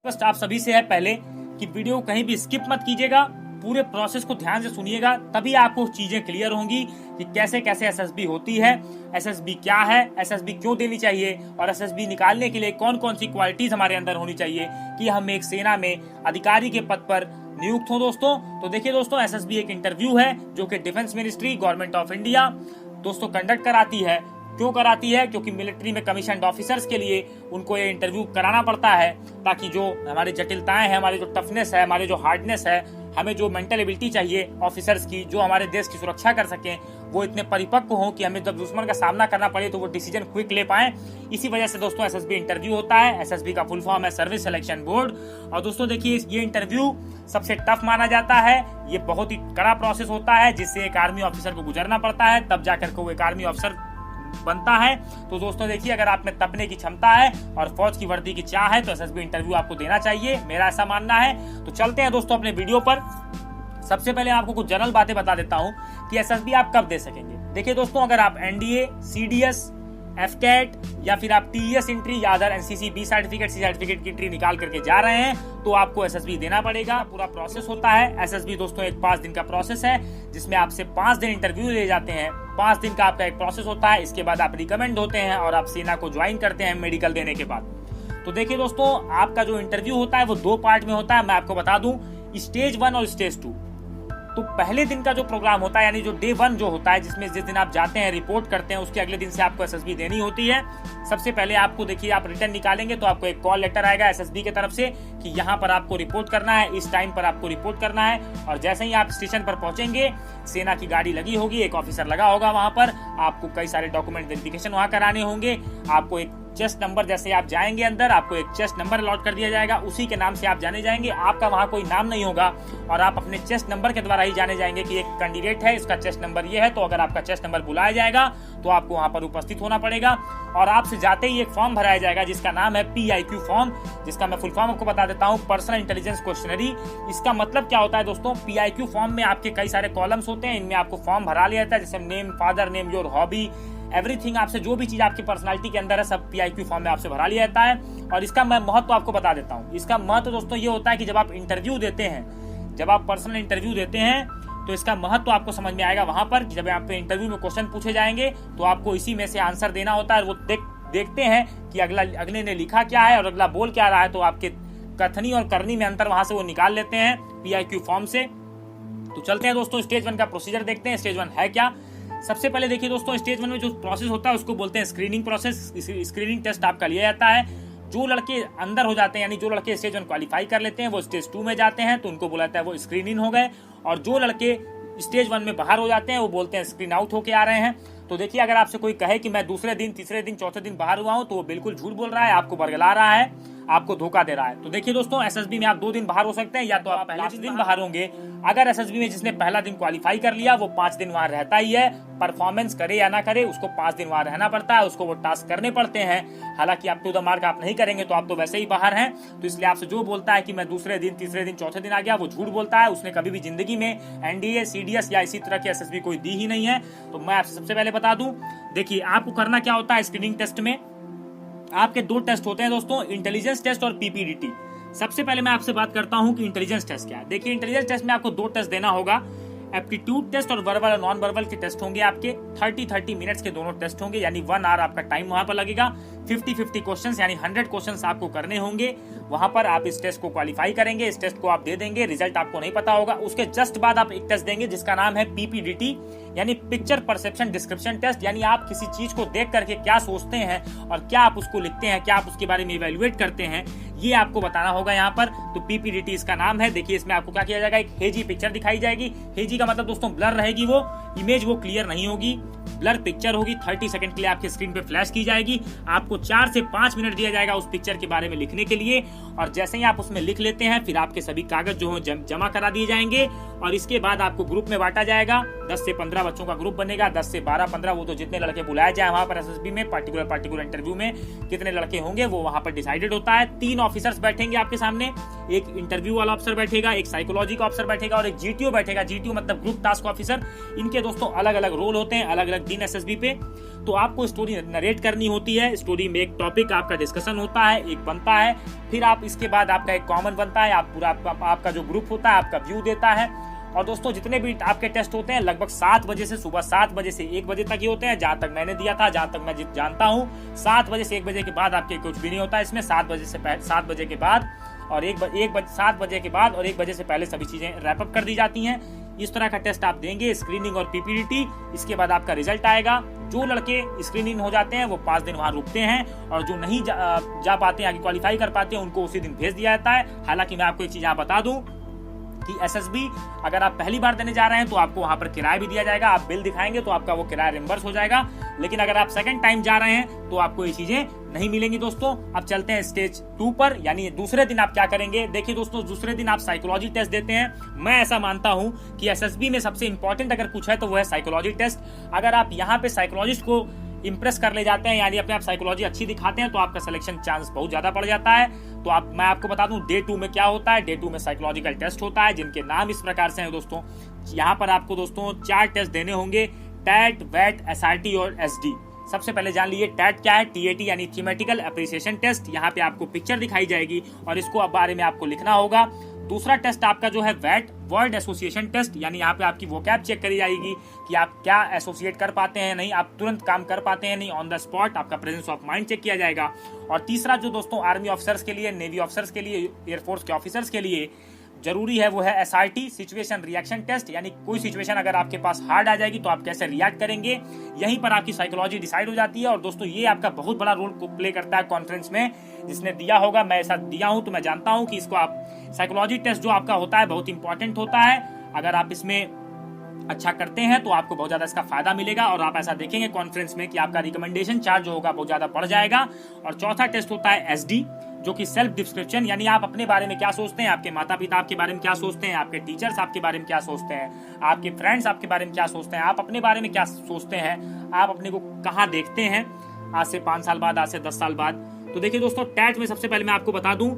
Request आप सभी से है पहले कि वीडियो कहीं भी स्किप मत कीजिएगा, पूरे प्रोसेस को ध्यान से सुनिएगा, तभी आपको चीजें क्लियर होंगी कि कैसे कैसे एसएसबी होती है, एसएसबी क्या है, एसएसबी क्यों देनी चाहिए और एसएसबी निकालने के लिए कौन कौन सी क्वालिटीज हमारे अंदर होनी चाहिए कि हम एक सेना में अधिकारी के पद पर नियुक्त हो। दोस्तों तो देखिए दोस्तों, एसएसबी एक इंटरव्यू है जो कि defence ministry government of India दोस्तों कंडक्ट कराती है। क्यों कराती है? क्योंकि मिलिट्री में कमीशन्ड ऑफिसर्स के लिए उनको ये इंटरव्यू कराना पड़ता है ताकि जो हमारी जटिलताएं हैं, हमारी जो टफनेस है, हमारे जो हार्डनेस है, हमें जो मेंटल एबिलिटी चाहिए ऑफिसर्स की, जो हमारे देश की सुरक्षा कर सकें, वो इतने परिपक्व हों कि हमें जब दुश्मन का सामना करना पड़े तो वो डिसीजन क्विक ले पाए। इसी वजह से दोस्तों एसएसबी इंटरव्यू होता है। एसएसबी का फुल फॉर्म है सर्विस सिलेक्शन बोर्ड। और दोस्तों देखिए, ये इंटरव्यू सबसे टफ माना जाता है। ये बहुत ही कड़ा प्रोसेस होता है जिससे एक आर्मी ऑफिसर को गुजरना पड़ता है, तब जाकर के वो एक आर्मी ऑफिसर बनता है। तो दोस्तों देखिए, अगर आप में तपने की क्षमता है और फौज की वर्दी की चाह है तो एसएसबी इंटरव्यू आपको देना चाहिए, मेरा ऐसा मानना है। तो चलते हैं दोस्तों अपने वीडियो पर। सबसे पहले आपको कुछ जनरल बातें बता देता हूं कि एसएसबी आप कब दे सकेंगे। देखिए दोस्तों, अगर आप एनडीए, सीडीएस, एफकेट या फिर आप टीईएस एंट्री या other NCC B certificate, C certificate की एंट्री निकाल करके जा रहे हैं तो आपको एसएसबी देना पड़ेगा। पूरा प्रोसेस होता है एसएसबी दोस्तों एक 5 दिन का प्रोसेस है जिसमें आपसे 5 दिन इंटरव्यू ले जाते हैं। 5 दिन का आपका एक प्रोसेस होता है। इसके बाद आप रिकमेंड होते हैं और आप सेना को ज्वाइन करते हैं मेडिकल देने के बाद। तो देखिए दोस्तों, आपका जो इंटरव्यू होता है वो 2 पार्ट में होता है। मैं आपको बता दूं, स्टेज 1 और स्टेज 2। तो पहले दिन का जो प्रोग्राम होता है यानी जो डे 1 जो होता है, जिसमें जिस दिन आप जाते हैं रिपोर्ट करते हैं, उसके अगले दिन से आपको एसएसबी देनी होती है। सबसे पहले आपको देखिए, आप रिटर्न निकालेंगे तो आपको एक कॉल लेटर आएगा एसएसबी की तरफ से कि यहाँ पर आपको रिपोर्ट करना है, इस टाइम पर आपको रिपोर्ट करना है। और जैसे ही आप स्टेशन पर पहुंचेंगे, सेना की गाड़ी लगी होगी, एक ऑफिसर लगा होगा वहां पर, आपको कई सारे डॉक्यूमेंट वेरिफिकेशन वहां कराने होंगे। आपको एक चेस्ट नंबर, जैसे आप जाएंगे अंदर आपको एक चेस्ट नंबर अलॉट कर दिया जाएगा, उसी के नाम से आप जाने जाएंगे। आपका वहां कोई नाम नहीं होगा और आप अपने चेस्ट नंबर के द्वारा ही जाने जाएंगे कि एक कैंडिडेट है, इसका चेस्ट नंबर ये है। तो अगर आपका चेस्ट नंबर बुलाया जाएगा तो आपको वहां पर उपस्थित होना पड़ेगा और आपसे जाते ही एक फॉर्म भराया जाएगा जिसका नाम है PIQ फॉर्म, जिसका मैं फुल फॉर्म आपको बता देता हूँ, पर्सनल इंटेलिजेंस क्वेश्चनरी। इसका मतलब क्या होता है दोस्तों? PIQ फॉर्म में आपके कई सारे कॉलम्स होते हैं, इनमें आपको फॉर्म भरा लिया जाता है, जैसे name, father name, your hobby, everything. आपसे जो भी चीज आपकी पर्सनालिटी के अंदर है सब PIQ फॉर्म में आपसे भरा लिया जाता है। और इसका मैं महत्व आपको बता देता हूँ। इसका महत्व दोस्तों ये होता है कि जब आप इंटरव्यू देते हैं, जब आप पर्सनल इंटरव्यू देते हैं तो इसका महत्व आपको समझ में आएगा वहां पर। जब आप इंटरव्यू में क्वेश्चन पूछे जाएंगे तो आपको इसी में से आंसर देना होता है। वो देखते हैं कि अगले ने लिखा क्या है और अगला बोल क्या रहा है, तो आपके कथनी और करनी में अंतर वहां से वो निकाल लेते हैं PIQ फॉर्म से। तो चलते हैं दोस्तों, स्टेज 1 का प्रोसीजर देखते हैं। स्टेज 1 है क्या? सबसे पहले देखिए दोस्तों, स्टेज 1 में जो प्रोसेस होता है उसको बोलते हैं स्क्रीनिंग प्रोसेस। स्क्रीनिंग टेस्ट आपका लिया जाता है। जो लड़के अंदर हो जाते हैं, यानी जो लड़के स्टेज 1 क्वालिफाई कर लेते हैं, वो स्टेज 2 में जाते हैं तो उनको बोला जाता है वो स्क्रीनिंग हो गए। और जो लड़के स्टेज 1 में बाहर हो जाते हैं वो बोलते हैं स्क्रीन आउट होके आ रहे हैं। तो देखिए, अगर आपसे कोई कहे कि मैं दूसरे दिन, तीसरे दिन, चौथे दिन बाहर हुआ हूं तो वो बिल्कुल झूठ बोल रहा है, आपको बरगला रहा है, आपको धोखा दे रहा है। तो देखिए दोस्तों, एसएसबी में आप 2 दिन बाहर हो सकते हैं या तो आप पहले दिन बाहर होंगे। अगर एसएसबी में जिसने पहला दिन क्वालिफाई कर लिया वो 5 दिन वहां रहता ही है। परफॉर्मेंस करे या ना करे, उसको 5 दिन वहां रहना पड़ता है, उसको वो टास्क करने पड़ते हैं। हालांकि आप टू द मार्क आप नहीं करेंगे तो आप तो वैसे ही बाहर हैं। तो इसलिए आपसे जो बोलता है कि मैं दूसरे दिन, तीसरे दिन, चौथे दिन आ गया, वो झूठ बोलता है। उसने कभी भी जिंदगी में एनडीए, सीडीएस या इसी तरह की एसएसबी कोई दी ही नहीं है। तो मैं आपसे सबसे पहले बता दूं, देखिए आपको करना क्या होता है स्क्रीनिंग टेस्ट में। आपके 2 टेस्ट होते हैं दोस्तों, इंटेलिजेंस टेस्ट और PPDT। सबसे पहले मैं आपसे बात करता हूं कि इंटेलिजेंस टेस्ट क्या है। देखिए, इंटेलिजेंस टेस्ट में आपको 2 टेस्ट देना होगा। एप्टीट्यूड टेस्ट और वर्बल और नॉन वर्बल के टेस्ट होंगे आपके। 30 मिनट्स के दोनों टेस्ट होंगे, यानी 1 आवर आपका टाइम वहां पर लगेगा। 50 क्वेश्चंस यानी 100 क्वेश्चंस आपको करने होंगे। वहां पर आप इस टेस्ट को क्वालिफाई करेंगे, इस टेस्ट को आप दे देंगे, रिजल्ट आपको नहीं पता होगा। उसके जस्ट बाद आप एक टेस्ट देंगे जिसका नाम है PPDT यानी पिक्चर परसेप्शन डिस्क्रिप्शन टेस्ट। यानी आप किसी चीज को देख करके क्या सोचते हैं और क्या आप उसको लिखते हैं, क्या आप उसके बारे में इवेल्युएट करते हैं, ये आपको बताना होगा यहाँ पर। तो PPDT इसका नाम है। देखिए, इसमें आपको क्या किया जाएगा, एक हेजी पिक्चर दिखाई जाएगी। हेजी का मतलब दोस्तों ब्लर रहेगी, वो इमेज वो क्लियर नहीं होगी, ब्लर पिक्चर होगी। 30 सेकंड के लिए आपके स्क्रीन पे फ्लैश की जाएगी। आपको 4 से 5 मिनट दिया जाएगा उस पिक्चर के बारे में लिखने के लिए। और जैसे ही आप उसमें लिख लेते हैं, फिर आपके सभी कागज जो हो जमा करा दिए जाएंगे और इसके बाद आपको ग्रुप में बांटा जाएगा। 10 से 15 बच्चों का ग्रुप बनेगा, 10 से 12-15, वो तो जितने लड़के बुलाए जाए वहां पर एसएसबी में पार्टिकुलर इंटरव्यू में कितने लड़के होंगे वो वहां पर डिसाइडेड होता है। 3 ऑफिसर्स बैठेंगे आपके सामने, एक इंटरव्यू वाला ऑफिसर बैठेगा, एक साइकोलॉजी का ऑफिसर बैठेगा और एक जीटीओ बैठेगा। जीटीओ मतलब ग्रुप टास्क ऑफिसर। इनके दोस्तों अलग अलग रोल होते हैं, अलग अलग दिन एसएसबी पे। तो आपको स्टोरी नरेट करनी होती है। स्टोरी में एक टॉपिक आपका डिस्कशन होता है, एक बनता है, फिर आप इसके बाद आपका एक कॉमन बनता है। आप पूरा आपका जो ग्रुप होता है आपका व्यू देता है। और दोस्तों जितने भी आपके टेस्ट होते हैं लगभग 7 बजे से सुबह 7 बजे से 1 बजे तक ही होते हैं, जहां तक मैंने दिया था, जहां तक मैं जानता हूं। 7 बजे से 1 बजे के बाद आपके कुछ भी नहीं होता है इसमें। 7 बजे के बाद और 7 बजे के बाद और 1 बजे से पहले सभी चीजें रैपअप कर दी जाती हैं। इस तरह का टेस्ट आप देंगे, स्क्रीनिंग और पीपीडीटी। इसके बाद आपका रिजल्ट आएगा। जो लड़के स्क्रीनिंग हो जाते हैं वो 5 दिन वहां रुकते हैं, और जो नहीं जा पाते हैं, आगे क्वालिफाई कर पाते हैं, उनको उसी दिन भेज दिया जाता है। हालांकि मैं आपको एक चीज यहाँ बता दूं कि एसएसबी अगर आप पहली बार देने जा रहे हैं तो आपको वहां पर किराया भी दिया जाएगा। आप बिल दिखाएंगे तो आपका वो किराया रिम्बर्स हो जाएगा। लेकिन अगर आप सेकंड टाइम जा रहे हैं तो आपको ये चीजें नहीं मिलेंगी। दोस्तों अब चलते हैं स्टेज 2 पर, यानी दूसरे दिन आप क्या करेंगे। देखिए दोस्तों, दूसरे दिन आप साइकोलॉजी टेस्ट देते हैं। मैं ऐसा मानता हूं कि एसएसबी में सबसे इंपॉर्टेंट अगर कुछ है तो वो है साइकोलॉजी टेस्ट। अगर आप यहाँ पे साइकोलॉजिस्ट को इंप्रेस कर ले जाते हैं, यानी अपने आप साइकोलॉजी अच्छी दिखाते हैं, तो आपका सिलेक्शन चांस बहुत ज्यादा बढ़ जाता है। तो मैं आपको बता दूं डे 2 में क्या होता है। डे 2 में साइकोलॉजिकल टेस्ट होता है, जिनके नाम इस प्रकार से हैं दोस्तों। यहाँ पर आपको दोस्तों 4 टेस्ट देने होंगे, टैट, वैट, एसआरटी और एसडी। सबसे पहले जान लीजिए टैट क्या है। टीएटी यानी थीमेटिकल अप्रिसिएशन टेस्ट। यहाँ पे आपको पिक्चर दिखाई जाएगी और इसको बारे में आपको लिखना होगा। दूसरा टेस्ट आपका जो है वैट, वर्ड एसोसिएशन टेस्ट, यानी यहाँ पे आपकी वोकैब चेक करी जाएगी कि आप क्या एसोसिएट कर पाते हैं, नहीं आप तुरंत काम कर पाते हैं, नहीं ऑन द स्पॉट आपका प्रेजेंस ऑफ माइंड चेक किया जाएगा। और तीसरा जो दोस्तों आर्मी ऑफिसर्स के लिए, नेवी ऑफिसर्स के लिए, एयरफोर्स के ऑफिसर्स के लिए जरूरी है वो है एसआरटी, सिचुएशन रिएक्शन टेस्ट। यानी कोई सिचुएशन अगर आपके पास हार्ड आ जाएगी तो आप कैसे रिएक्ट करेंगे, यहीं पर आपकी साइकोलॉजी डिसाइड हो जाती है। और दोस्तों ये आपका बहुत बड़ा रोल प्ले करता है कॉन्फ्रेंस में। जिसने दिया होगा, मैं ऐसा दिया हूं तो मैं जानता हूं कि इसको आप साइकोलॉजी टेस्ट जो आपका होता है बहुत इंपॉर्टेंट होता है। अगर आप इसमें अच्छा करते हैं तो आपको बहुत ज्यादा इसका फायदा मिलेगा, और आप ऐसा देखेंगे कॉन्फ्रेंस में कि आपका रिकमेंडेशन चार्ज जो होगा बहुत ज्यादा बढ़ जाएगा। और चौथा टेस्ट होता है एसडी, जो कि सेल्फ डिस्क्रिप्शन, यानी आप अपने बारे में क्या सोचते हैं, आपके माता पिता आपके बारे में क्या सोचते हैं, आपके टीचर्स आपके बारे में क्या सोचते हैं, आपके फ्रेंड्स आपके बारे में क्या सोचते हैं, आप अपने बारे में क्या सोचते हैं, आप अपने को कहाँ देखते हैं आज से 5 साल बाद, आज से 10 साल बाद। तो देखिए दोस्तों, टैट में सबसे पहले मैं आपको बता दूं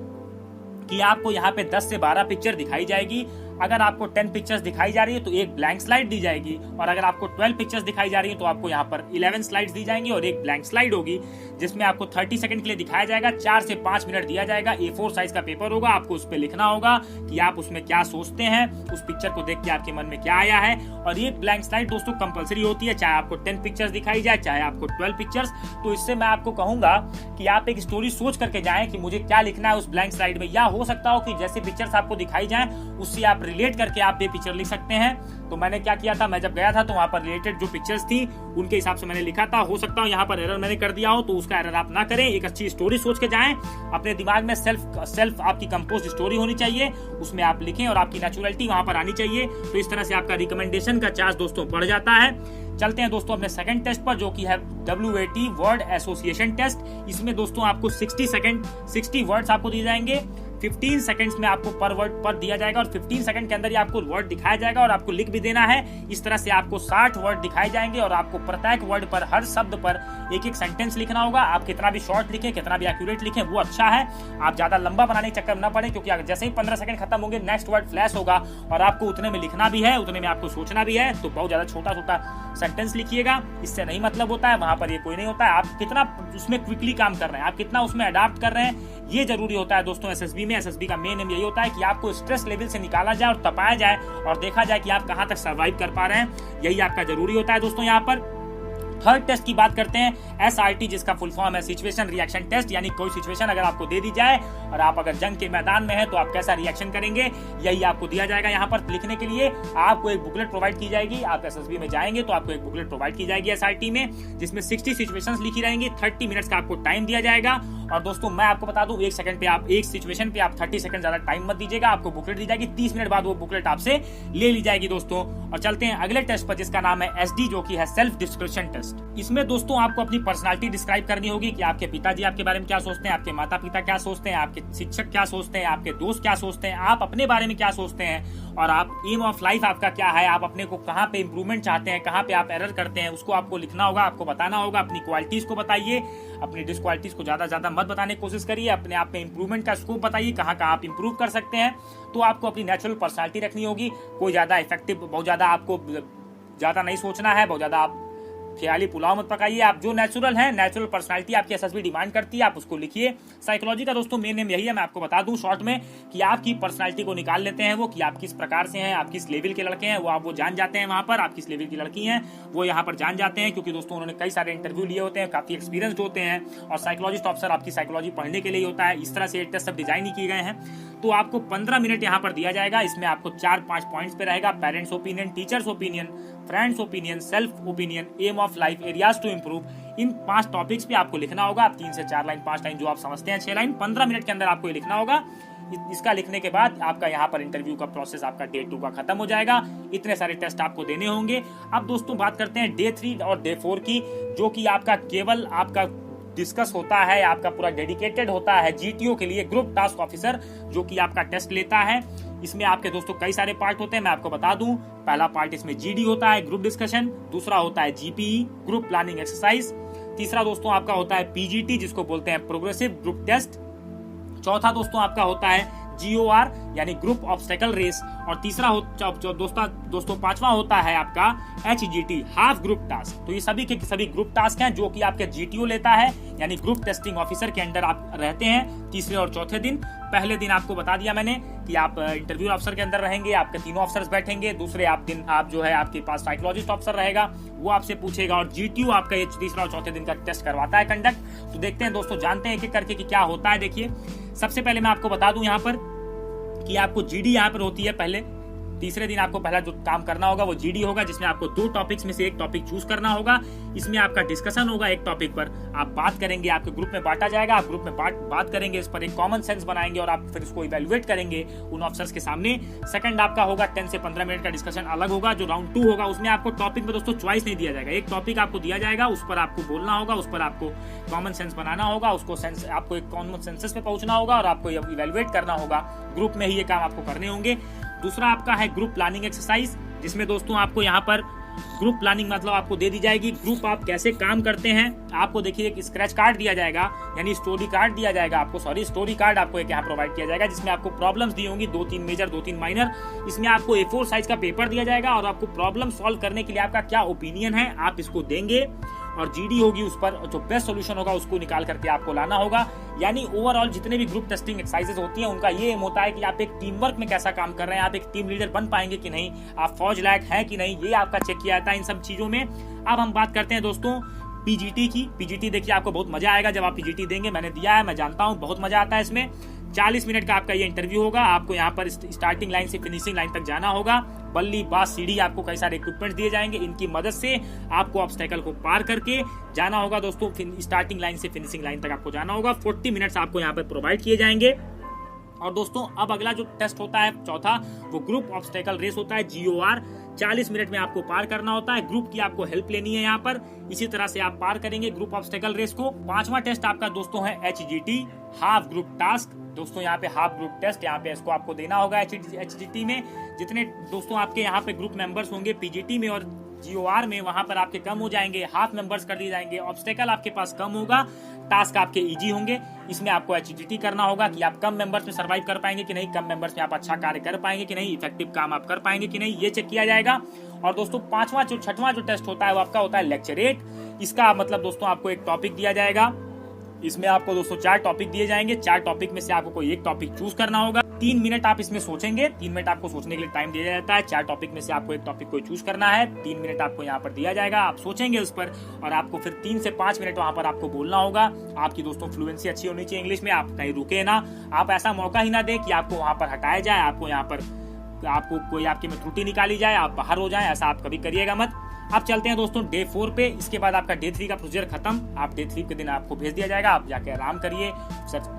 कि आपको यहाँ पे 10 से 12 पिक्चर दिखाई जाएगी। अगर आपको 10 पिक्चर्स दिखाई जा रही है तो एक ब्लैंक स्लाइड दी जाएगी, और अगर आपको 12 पिक्चर्स दिखाई जा रही है तो आपको यहाँ पर 11 स्लाइड्स दी जाएंगी और एक ब्लैंक स्लाइड होगी, जिसमें आपको 30 सेकंड के लिए दिखाया जाएगा। 4 से 5 मिनट दिया जाएगा। A4 साइज का पेपर होगा, आपको उस पर लिखना होगा कि आप उसमें क्या सोचते हैं, उस पिक्चर को देख के आपके मन में क्या आया है। और ये ब्लैंक स्लाइड दोस्तों कंपलसरी होती है, चाहे आपको 10 पिक्चर्स दिखाई जाए, चाहे आपको 12 पिक्चर्स। तो इससे मैं आपको कहूंगा कि आप एक स्टोरी सोच करके जाएं कि मुझे क्या लिखना है उस ब्लैंक स्लाइड में। या हो सकता हो कि जैसे पिक्चर्स आपको दिखाई जाएं उससे आप रिलेट करके आप पिक्चर लिख सकते हैं। तो मैंने क्या किया था, मैं जब गया था तो वहां पर रिलेटेड जो पिक्चर्स थी उनके हिसाब से मैंने लिखा था। हो सकता है यहाँ पर एरर मैंने कर दिया हो, तो उसका एरर आप ना करें। एक अच्छी स्टोरी सोच के जाएं, अपने दिमाग में सेल्फ आपकी कंपोज स्टोरी होनी चाहिए, उसमें आप लिखें और आपकी नेचुरलिटी वहां पर आनी चाहिए। तो इस तरह से आपका रिकमेंडेशन का चार्ज दोस्तों बढ़ जाता है। चलते हैं दोस्तों अपने सेकंड टेस्ट पर, जो कि है WAT वर्ड एसोसिएशन टेस्ट। इसमें दोस्तों आपको 60 वर्ड्स आपको दिए जाएंगे। 15 सेकंड्स में आपको पर वर्ड पर दिया जाएगा, और 15 सेकंड के अंदर ही आपको वर्ड दिखाया जाएगा और आपको लिख भी देना है। इस तरह से आपको 60 वर्ड दिखाए जाएंगे और आपको प्रत्येक वर्ड पर, हर शब्द पर एक सेंटेंस लिखना होगा। आप कितना भी शॉर्ट लिखें, कितना भी एक्यूरेट लिखें वो अच्छा है। आप ज्यादा लंबा बनाने के चक्कर में ना पड़े, क्योंकि जैसे ही 15 सेकंड खत्म होंगे नेक्स्ट वर्ड फ्लैश होगा और आपको उतने में लिखना भी है, उतने में आपको सोचना भी है। तो बहुत ज्यादा छोटा सेंटेंस लिखिएगा, इससे नहीं मतलब होता है, वहां पर ये कोई नहीं होता है। आप कितना उसमें क्विकली काम कर रहे हैं, आप कितना उसमें अडाप्ट कर रहे हैं, ये जरूरी होता है दोस्तों। एसएसबी में, एसएसबी का मेन एम यही होता है कि आपको स्ट्रेस लेवल से निकाला जाए और तपाया जाए और देखा जाए कि आप कहां तक सर्वाइव कर पा रहे हैं। यही आपका जरूरी होता है दोस्तों। यहाँ पर थर्ड टेस्ट की बात करते हैं, SRT, जिसका फुल फॉर्म है सिचुएशन रिएक्शन टेस्ट। यानी कोई सिचुएशन अगर आपको दे दी जाए और आप अगर जंग के मैदान में हैं तो आप कैसा रिएक्शन करेंगे, यही आपको दिया जाएगा। यहाँ पर लिखने के लिए आपको एक बुकलेट प्रोवाइड की जाएगी। आप एसएसबी में जाएंगे तो आपको एक बुकलेट प्रोवाइड की जाएगी SRT में, जिसमें 60 सिचुएशंस लिखी रहेंगी। 30 मिनट्स का आपको टाइम दिया जाएगा। और दोस्तों मैं आपको बता दूं, एक सेकंड पे आप एक सिचुएशन पे आप 30 सेकंड ज्यादा टाइम मत दीजिएगा। आपको बुकलेट दी जाएगी, 30 मिनट बाद वो बुकलेट आपसे ले ली जाएगी दोस्तों। और चलते हैं अगले टेस्ट पर, जिसका नाम है SD, जो कि है सेल्फ डिस्क्रिप्शन टेस्ट। इसमें दोस्तों आपको अपनी पर्सनालिटी डिस्क्राइब करनी होगी कि आपके पिताजी आपके बारे में क्या सोचते हैं, आपके माता पिता क्या सोचते हैं, आपके शिक्षक क्या सोचते हैं, आपके दोस्त क्या सोचते हैं, आप अपने बारे में क्या सोचते हैं, और आप एम ऑफ लाइफ आपका क्या है, आप अपने को कहाँ पे इंप्रूवमेंट चाहते हैं, कहाँ पे आप एरर करते हैं, उसको आपको लिखना होगा, आपको बताना होगा। अपनी क्वालिटीज को बताइए, अपनी डिसक्वालिटीज को ज्यादा मत बताने की कोशिश करिए, अपने आप में इंप्रूवमेंट का स्कोप बताइए, कहाँ कहाँ आप इंप्रूव कर सकते हैं। तो आपको अपनी नेचुरल पर्सनालिटी रखनी होगी, कोई ज्यादा इफेक्टिव, बहुत ज्यादा आपको ज्यादा नहीं सोचना है, बहुत ज्यादा आप ख्याली पुलाव मत पकाइए। आप जो नेचुरल है, नेचुरल पर्सनालिटी आपकी एसएसबी डिमांड करती है, आप उसको लिखिए। साइकोलॉजी का दोस्तों मेन नेम यही है, मैं आपको बता दूं शॉर्ट में कि आपकी पर्सनालिटी को निकाल लेते हैं वो, कि आप किस प्रकार से हैं, आप किस लेवल के लड़के हैं, वो आप वो जान जाते हैं वहां पर, आप किस लेवल की लड़की हैं वो यहाँ पर जान जाते हैं, क्योंकि दोस्तों उन्होंने कई सारे इंटरव्यू लिए होते हैं, काफी एक्सपीरियंस्ड होते हैं, और साइकोलॉजिस्ट ऑफिसर आपकी साइकोलॉजी पढ़ने के लिए होता है। इस तरह से टेस्ट सब डिजाइन ही किए गए हैं। तो आपको 15 मिनट यहाँ पर दिया जाएगा, इसमें आपको 4-5 पॉइंट्स पे रहेगा। Parents opinion, teachers opinion, friends opinion, self opinion, aim of life, areas to improve, इन 5 टॉपिक्स पे आपको लिखना होगा। आप 3 से 4 लाइन, 5 लाइन, जो आप समझते हैं 6 लाइन, 15 मिनट के अंदर आपको ये लिखना होगा। इसका लिखने के बाद आपका यहाँ पर इंटरव्यू का प्रोसेस आपका डे 2 का खत्म हो जाएगा। इतने सारे टेस्ट आपको देने होंगे। अब दोस्तों बात करते हैं डे 3 और डे 4 की, जो कि आपका केवल आपका डिस्कस होता है, आपका पूरा डेडिकेटेड होता है जीटीओ के लिए, ग्रुप टास्क ऑफिसर, जो कि आपका टेस्ट लेता है। इसमें आपके दोस्तों कई सारे पार्ट होते हैं, मैं आपको बता दूं। पहला पार्ट इसमें जीडी होता है, ग्रुप डिस्कशन। दूसरा होता है जीपीई, ग्रुप प्लानिंग एक्सरसाइज। तीसरा दोस्तों आपका होता है पीजीटी, जिसको बोलते हैं प्रोग्रेसिव ग्रुप टेस्ट। चौथा दोस्तों आपका होता है GOR यानी ग्रुप ऑब्स्टेकल रेस। और तीसरा दोस्तों पांचवा होता है आपका HGT, हाफ ग्रुप टास्क। तो ये सभी के सभी ग्रुप टास्क हैं जो कि आपके जीटीओ लेता है, यानी ग्रुप टेस्टिंग ऑफिसर के अंडर आप रहते हैं तीसरे और चौथे दिन। पहले दिन आपको बता दिया मैंने कि आप इंटरव्यू ऑफिसर के अंदर रहेंगे, आपके तीनों ऑफिसर्स बैठेंगे। दूसरे दिन आप जो है आपके पास साइकोलॉजिस्ट ऑफिसर रहेगा, वो आपसे पूछेगा, और जीटीओ आपका ये तीसरा और चौथे दिन का टेस्ट करवाता है कंडक्ट। तो देखते हैं दोस्तों, जानते हैं एक एक करके कि क्या होता है। देखिए, सबसे पहले मैं आपको बता दूं यहाँ पर कि आपको जीडी यहाँ पर होती है पहले। तीसरे दिन आपको पहला जो काम करना होगा वो जीडी होगा, जिसमें आपको 2 टॉपिक्स में से एक टॉपिक चूज करना होगा। इसमें आपका डिस्कशन होगा, एक टॉपिक पर आप बात करेंगे, आपके ग्रुप में बांटा जाएगा, आप ग्रुप में बात करेंगे, इस पर एक कॉमन सेंस बनाएंगे और आप फिर इसको इवैल्यूएट करेंगे उन ऑफिसर्स के सामने। सेकंड आपका होगा 10 से 15 मिनट का डिस्कशन अलग होगा, जो राउंड 2 होगा। उसमें आपको टॉपिक में दोस्तों चॉइस नहीं दिया जाएगा, एक टॉपिक आपको दिया जाएगा, उस पर आपको बोलना होगा, उस पर आपको कॉमन सेंस बनाना होगा, आपको एक कॉमन सेंसस पे पहुंचना होगा और आपको इवैल्यूएट करना होगा। ग्रुप में ही ये काम आपको करने होंगे। दूसरा आपका है ग्रुप प्लानिंग एक्सरसाइज, जिसमें दोस्तों आपको यहाँ पर ग्रुप प्लानिंग मतलब आपको दे दी जाएगी, ग्रुप आप कैसे काम करते हैं। आपको देखिए एक स्क्रैच कार्ड दिया जाएगा, यानी स्टोरी कार्ड दिया जाएगा आपको, स्टोरी कार्ड आपको एक यहाँ प्रोवाइड किया जाएगा, जिसमें आपको प्रॉब्लम्स दी होंगी, 2-3 मेजर 2-3 माइनर। इसमें आपको A4 साइज का पेपर दिया जाएगा और आपको प्रॉब्लम सॉल्व करने के लिए आपका क्या ओपिनियन है आप इसको देंगे, और जीडी होगी, उस पर जो बेस्ट सोल्यूशन होगा उसको निकाल करके आपको लाना होगा। यानी ओवरऑल जितने भी ग्रुप टेस्टिंग एक्सरसाइजेस होती हैं उनका ये एम होता है कि आप एक टीम वर्क में कैसा काम कर रहे हैं, आप एक टीम लीडर बन पाएंगे कि नहीं, आप फौज लायक हैं कि नहीं, ये आपका चेक किया जाता है इन सब चीजों में। अब हम बात करते हैं दोस्तों पीजीटी की। पीजीटी देखिए आपको बहुत मजा आएगा जब आप पीजीटी देंगे, मैंने दिया है, मैं जानता हूँ, बहुत मजा आता है इसमें। 40 मिनट का आपका ये इंटरव्यू होगा। आपको यहाँ पर स्टार्टिंग लाइन से फिनिशिंग लाइन तक जाना होगा। बल्ली, बास, सीढ़ी, आपको कई सारे इक्विपमेंट दिए जाएंगे, इनकी मदद से आपको ऑब्स्टेकल को पार करके जाना होगा दोस्तों। स्टार्टिंग लाइन से फिनिशिंग लाइन तक आपको जाना होगा। 40 मिनट्स आपको यहाँ पर प्रोवाइड किए जाएंगे। और दोस्तों अब अगला जो टेस्ट होता है चौथा, वो ग्रुप ऑब्स्टेकल रेस होता है, GOR। 40 मिनट में आपको पार करना होता है, ग्रुप की आपको हेल्प लेनी है यहाँ पर, इसी तरह से आप पार करेंगे ग्रुप ऑब्स्टेकल रेस को। 5वां टेस्ट आपका दोस्तों है HGT, हाफ ग्रुप टास्क। दोस्तों यहाँ पे हाफ ग्रुप टेस्ट, यहाँ पे इसको आपको देना होगा HGT में। जितने दोस्तों आपके यहाँ पे ग्रुप मेंबर्स होंगे PGT में और GOR में, वहां पर आपके कम हो जाएंगे, हाफ मेंबर्स कर दिए जाएंगे, ऑब्स्टेकल आपके पास कम होगा, टास्क आपके इजी होंगे। इसमें आपको HGT करना होगा कि आप कम मेंबर्स में सर्वाइव कर पाएंगे कि नहीं, कम मेंबर्स में आप अच्छा कार्य कर पाएंगे कि नहीं, इफेक्टिव काम आप कर पाएंगे कि नहीं, ये चेक किया जाएगा। और दोस्तों छठवां जो टेस्ट होता है वो आपका होता है लेक्चरेट। इसका मतलब दोस्तों आपको एक टॉपिक दिया जाएगा, इसमें आपको दोस्तों 4 टॉपिक दिए जाएंगे। 4 टॉपिक में से आपको कोई एक टॉपिक चूज करना होगा। 3 मिनट आप इसमें सोचेंगे, 3 मिनट आपको सोचने के लिए टाइम दिया जाता है। 4 टॉपिक में से आपको एक टॉपिक को चूज करना है। 3 मिनट आपको यहाँ पर दिया जाएगा, आप सोचेंगे उस पर, और आपको फिर 3 से 5 मिनट वहां पर आपको बोलना होगा। आपकी दोस्तों फ्लुएंसी अच्छी होनी चाहिए इंग्लिश में, आप कहीं रुके ना, आप ऐसा मौका ही ना दे कि आपको वहां पर हटाया जाए, आपको कोई आपकी में त्रुटि निकाली जाए, आप बाहर हो जाए, ऐसा आप कभी करिएगा मत। अब चलते हैं दोस्तों डे 4 पे। इसके बाद आपका डे 3 का प्रोसीजर खत्म। आप डे 3 के दिन आपको भेज दिया जाएगा, आप जाके आराम करिए,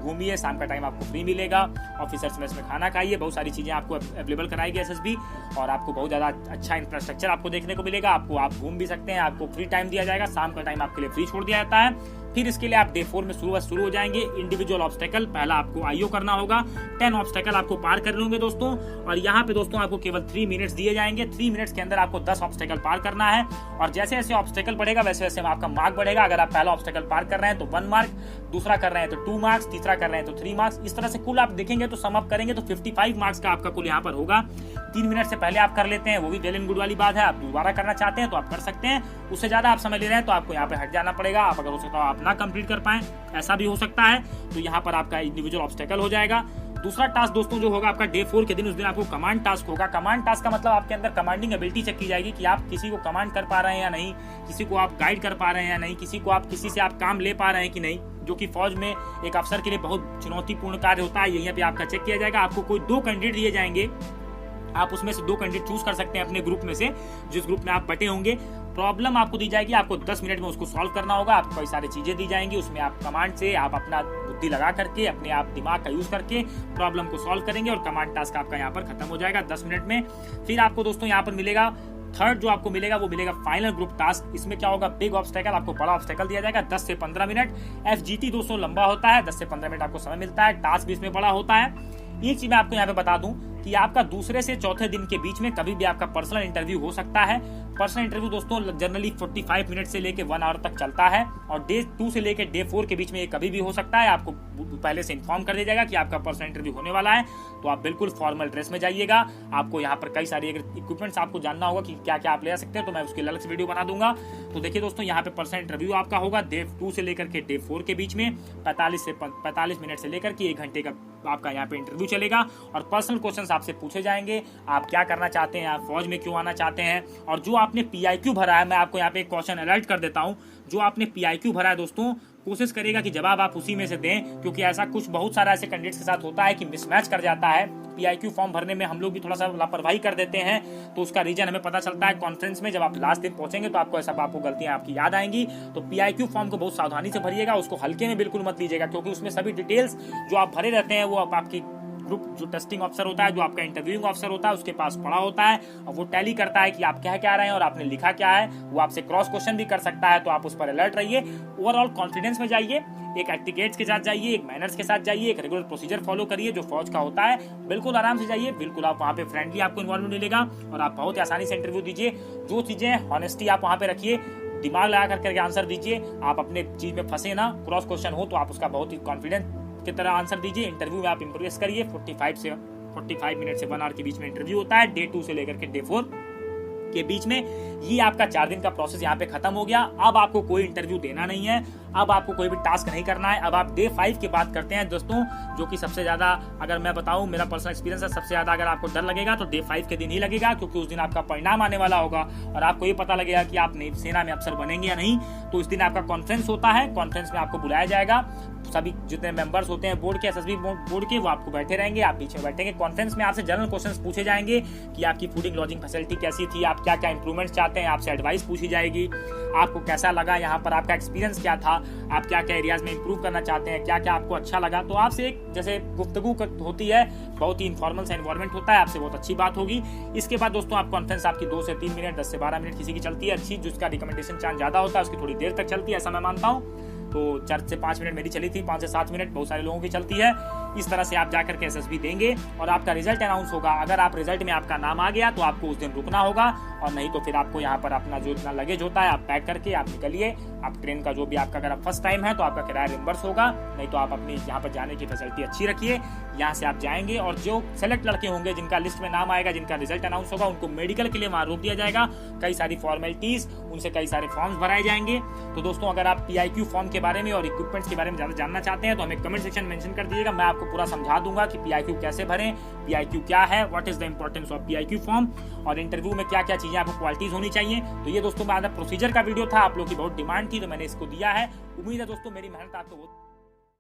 घूमिए, शाम का टाइम आपको फ्री मिलेगा, ऑफिसर्स मेस में खाना खाइए, बहुत सारी चीजें आपको अवेलेबल कराएगी SSB, और आपको बहुत ज्यादा अच्छा इंफ्रास्ट्रक्चर आपको देखने को मिलेगा। आप घूम भी सकते हैं, आपको फ्री टाइम दिया जाएगा, शाम का टाइम आपके लिए फ्री छोड़ दिया जाता है। फिर इसके लिए आप डे 4 में शुरू हो जाएंगे। इंडिविजुअल ऑब्स्टेकल पहला आपको आईओ करना होगा, 10 ऑब्स्टेकल आपको पार कर लेंगे दोस्तों। और यहाँ पे दोस्तों आपको केवल 3 मिनट्स दिए जाएंगे। 3 मिनट्स के अंदर आपको 10 ऑब्स्टेकल पार करना है। और जैसे जैसे ऑब्स्टेकल बढ़ेगा वैसे वैसे आपका मार्क बढ़ेगा। अगर आप पहला ऑब्स्टेकल पार कर रहे हैं तो 1 मार्क, दूसरा कर रहे हैं तो 2 मार्क्स, तीसरा कर रहे हैं तो 3 मार्क्स। इस तरह से कुल आप देखेंगे तो सम अप करेंगे तो 55 मार्क्स का आपका कुल यहाँ पर होगा। 3 मिनट से पहले आप कर लेते हैं, वो भी वेल एंड गुड वाली बात है। आप दोबारा करना चाहते हैं तो आप कर सकते हैं। उससे ज्यादा आप समय ले रहे हैं तो आपको यहाँ पे हट जाना पड़ेगा। आप अगर हो सकता है आप ना कंप्लीट कर पाए, ऐसा भी हो सकता है। तो यहाँ पर आपका इंडिविजुअल ऑब्स्टेकल हो जाएगा। दूसरा टास्क दोस्तों जो होगा आपका डे 4 के दिन, उस दिन आपको कमांड टास्क होगा। कमांड टास्क का मतलब आपके अंदर कमांडिंग एबिलिटी चेक की जाएगी कि आप किसी को कमांड कर पा रहे हैं या नहीं, किसी को आप गाइड कर पा रहे हैं या नहीं, किसी से आप काम ले पा रहे हैं कि नहीं, जो कि फौज में एक अफसर के लिए बहुत चुनौतीपूर्ण कार्य होता है। यहीं पे आपका चेक किया जाएगा। आपको कोई 2 कैंडिडेट दिए जाएंगे, आप उसमें से 2 कैंडिडेट चूज कर सकते हैं अपने ग्रुप में से, जिस ग्रुप में आप बटे होंगे। प्रॉब्लम आपको दी जाएगी, आपको 10 मिनट में उसको सॉल्व करना होगा। आपको कई सारी चीजें दी जाएंगी, उसमें आप कमांड से आप अपना बुद्धि लगा करके, अपने आप दिमाग का यूज करके प्रॉब्लम को सॉल्व करेंगे और कमांड टास्क आपका यहाँ पर खत्म हो जाएगा 10 मिनट में। फिर आपको दोस्तों यहाँ पर मिलेगा थर्ड जो आपको मिलेगा वो मिलेगा फाइनल ग्रुप टास्क। इसमें क्या होगा, बिग ऑब्स्टेकल, आपको बड़ा ऑब्स्टेकल दिया जाएगा 10 से 15 मिनट। FGT दोस्तों लंबा होता है, 10 से 15 मिनट आपको समय मिलता है। टास्क भी इसमें बड़ा होता है। एक चीज मैं आपको यहाँ पे बता दूं कि आपका दूसरे से चौथे दिन के बीच में कभी भी आपका पर्सनल इंटरव्यू हो सकता है। पर्सनल इंटरव्यू दोस्तों जनरली 45 मिनट से लेके 1 आवर तक चलता है और डे 2 से लेके डे 4 के बीच में ये कभी भी हो सकता है। आपको पहले से इन्फॉर्म कर दिया जाएगा कि आपका पर्सनल इंटरव्यू होने वाला है, तो आप बिल्कुल फॉर्मल ड्रेस में जाइएगा। आपको यहाँ पर कई सारी इक्विपमेंट्स आपको जानना होगा कि क्या क्या आप ले सकते हैं, तो मैं उसकी अलग से वीडियो बना दूंगा। तो देखिए दोस्तों यहाँ पे पर्सनल इंटरव्यू आपका होगा डे 2 से लेकर के डे 4 के बीच में 45 मिनट से लेकर के 1 घंटे का आपका यहाँ पे इंटरव्यू चलेगा और पर्सनल क्वेश्चंस आपसे पूछे जाएंगे। आप क्या करना चाहते हैं, आप फौज में क्यों आना चाहते हैं, और जो आपने PIQ भरा है, मैं आपको यहाँ पे एक क्वेश्चन अलर्ट कर देता हूँ। जो आपने PIQ भरा है दोस्तों, कोशिश करिएगा कि जवाब आप उसी में से दें, क्योंकि ऐसा कुछ बहुत सारा ऐसे कैंडिडेट्स के साथ होता है कि मिसमैच कर जाता है। PIQ फॉर्म भरने में हम लोग भी थोड़ा सा लापरवाही कर देते हैं, तो उसका रीजन हमें पता चलता है कॉन्फ्रेंस में। जब आप लास्ट दिन पहुंचेंगे तो आपको ऐसा आपको गलतियां आपकी याद आएंगी। तो PIQ फॉर्म को बहुत सावधानी से भरिएगा, उसको हल्के में बिल्कुल मत लीजिएगा, क्योंकि उसमें सभी डिटेल्स जो आप भरे रहते हैं वो आपकी ग्रुप जो टेस्टिंग ऑफिसर होता है, जो आपका इंटरव्यूइंग ऑफिसर होता है, उसके पास पड़ा होता है और वो टैली करता है कि आप कह क्या रहे हैं और आपने लिखा क्या है। वो आपसे क्रॉस क्वेश्चन भी कर सकता है, तो आप उस पर अलर्ट रहिए। ओवरऑल कॉन्फिडेंस में जाइए, एक एटिकेट्स के साथ जाइए, एक मैनर्स के साथ जाइए, एक रेगुलर प्रोसीजर फॉलो करिए जो फौज का होता है। बिल्कुल आराम से जाइए, बिल्कुल आप वहाँ पे फ्रेंडली आपको इन्वॉल्वमेंट मिलेगा और आप बहुत आसानी से इंटरव्यू दीजिए। जो चीजें ऑनेस्टी आप वहाँ पे रखिए, दिमाग लगा करके आंसर दीजिए। आप अपने चीज में फंसे ना, क्रॉस क्वेश्चन हो तो आप उसका बहुत ही कॉन्फिडेंस की तरह आंसर दीजिए। इंटरव्यू में आप इंप्रेस करिए। 45 मिनट से 1 आवर के बीच में इंटरव्यू होता है डे 2 से लेकर के डे 4 के बीच में। ये आपका 4 दिन का प्रोसेस यहाँ पे खत्म हो गया। अब आपको कोई इंटरव्यू देना नहीं है, अब आपको कोई भी टास्क नहीं करना है। अब आप डे 5 की बात करते हैं दोस्तों, जो कि सबसे ज्यादा, अगर मैं बताऊं मेरा पर्सनल एक्सपीरियंस है, सबसे ज्यादा अगर आपको डर लगेगा तो डे 5 के दिन ही लगेगा, क्योंकि उस दिन आपका परिणाम आने वाला होगा और आपको ये पता लगेगा कि आप सेना में अफसर बनेंगे या नहीं। तो इस दिन आपका कॉन्फ्रेंस होता है, कॉन्फ्रेंस में आपको बुलाया जाएगा। सभी जितने मेंबर्स होते हैं बोर्ड के, SSB बोर्ड के, वो आपको बैठे रहेंगे, आप पीछे बैठेंगे। कॉन्फ्रेंस में आपसे जनरल क्वेश्चंस पूछे जाएंगे कि आपकी फूडिंग लॉजिंग फैसिलिटी कैसी थी, आप क्या क्या इंप्रूवमेंट्स चाहते हैं, आपसे एडवाइस पूछी जाएगी, आपको कैसा लगा यहाँ पर, आपका एक्सपीरियंस क्या था, आप क्या क्या एरियाज में इंप्रूव करना चाहते हैं, क्या क्या आपको अच्छा लगा। तो आपसे एक जैसे गुफ्तगू होती है, बहुत ही इन्फॉर्मल सा एनवायरमेंट होता है, आपसे बहुत अच्छी बात होगी। इसके बाद दोस्तों आप कॉन्फ्रेंस आपकी 2 से 3 मिनट, 10 से 12 मिनट किसी की चलती है अच्छी, जिसका रिकमेंडेशन चांस ज्यादा होता है उसकी थोड़ी देर तक चलती है, ऐसा मैं मानता हूँ। तो 4 से 5 मिनट मेरी चली थी, 5 से 7 मिनट बहुत सारे लोगों की चलती है। इस तरह से आप जाकर के SSB देंगे और आपका रिजल्ट अनाउंस होगा। अगर आप रिजल्ट में आपका नाम आ गया तो आपको उस दिन रुकना होगा, और नहीं तो फिर आपको यहाँ पर अपना जो इतना लगेज होता है आप पैक करके आप निकलिए। आप ट्रेन का जो भी आपका, अगर आप फर्स्ट टाइम है तो आपका किराया रिम्बर्स होगा, नहीं तो आप अपनी यहाँ पर जाने की फैसिलिटी अच्छी रखिए। यहाँ से आप जाएंगे और जो सेलेक्ट लड़के होंगे जिनका लिस्ट में नाम आएगा, जिनका रिजल्ट अनाउंस होगा, उनको मेडिकल के लिए वहाँ रोक दिया जाएगा। कई सारी फॉर्मेलिटीज, उनसे कई सारे फॉर्म्स भराए जाएंगे। तो दोस्तों अगर आप PIQ फॉर्म के बारे में और इक्विपमेंट्स के बारे में ज्यादा जानना चाहते हैं तो हमें कमेंट सेक्शन में मेंशन कर दीजिएगा, मैं आपको पूरा समझा दूंगा कि PIQ कैसे भरें, PIQ क्या है, what is the importance of PIQ form, और इंटरव्यू में क्या क्या चीजें आपको क्वालिटीज होनी चाहिए। तो ये दोस्तों मेरा प्रोसीजर का वीडियो था, आप लोगों की बहुत डिमांड थी तो मैंने इसको दिया है। उम्मीद है दोस्तों मेरी मेहनत आपको बहुत